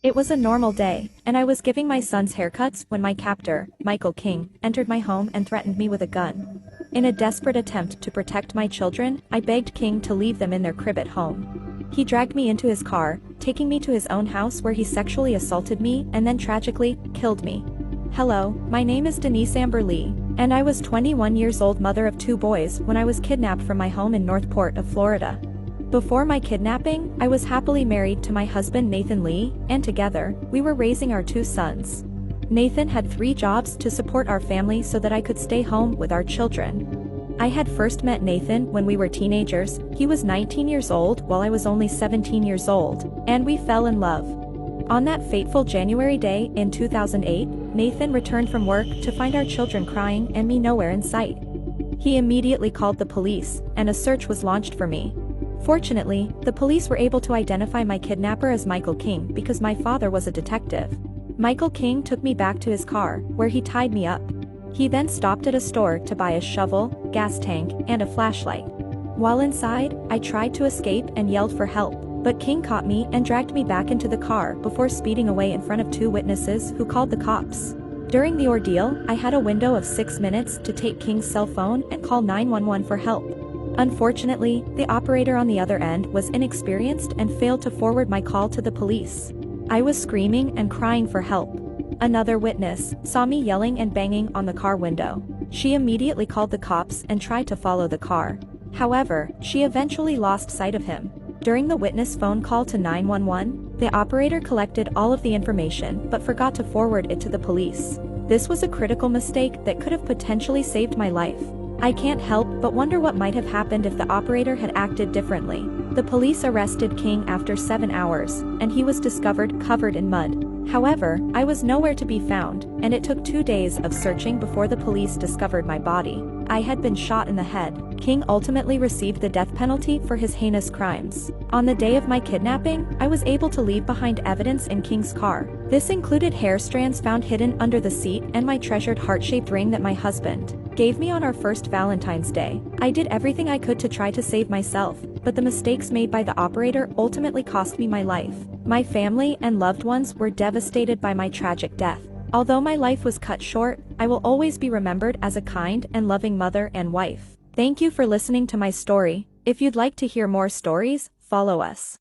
It was a normal day, and I was giving my son's haircuts when my captor, Michael King, entered my home and threatened me with a gun. In a desperate attempt to protect my children, I begged King to leave them in their crib at home. He dragged me into his car, taking me to his own house where he sexually assaulted me and then tragically killed me. Hello, my name is Denice Amber Lee, and I was 21 years old, mother of 2 boys, when I was kidnapped from my home in Northport of Florida. Before my kidnapping, I was happily married to my husband Nathan Lee, and together, we were raising our 2 sons. Nathan had 3 jobs to support our family so that I could stay home with our children. I had first met Nathan when we were teenagers. He was 19 years old while I was only 17 years old, and we fell in love. On that fateful January day in 2008, Nathan returned from work to find our children crying and me nowhere in sight. He immediately called the police, and a search was launched for me. Fortunately, the police were able to identify my kidnapper as Michael King because my father was a detective. Michael King took me back to his car, where he tied me up. He then stopped at a store to buy a shovel, gas tank, and a flashlight. While inside, I tried to escape and yelled for help, but King caught me and dragged me back into the car before speeding away in front of 2 witnesses who called the cops. During the ordeal, I had a window of 6 minutes to take King's cell phone and call 911 for help. Unfortunately, the operator on the other end was inexperienced and failed to forward my call to the police. I was screaming and crying for help. Another witness saw me yelling and banging on the car window. She immediately called the cops and tried to follow the car. However, she eventually lost sight of him. During the witness phone call to 911, the operator collected all of the information but forgot to forward it to the police. This was a critical mistake that could have potentially saved my life. I can't help but wonder what might have happened if the operator had acted differently. The police arrested King after 7 hours, and he was discovered covered in mud. However, I was nowhere to be found, and it took 2 days of searching before the police discovered my body. I had been shot in the head. King ultimately received the death penalty for his heinous crimes. On the day of my kidnapping, I was able to leave behind evidence in King's car. This included hair strands found hidden under the seat and my treasured heart-shaped ring that my husband gave me on our first Valentine's Day. I did everything I could to try to save myself, but the mistakes made by the operator ultimately cost me my life. My family and loved ones were devastated by my tragic death. Although my life was cut short, I will always be remembered as a kind and loving mother and wife. Thank you for listening to my story. If you'd like to hear more stories, follow us.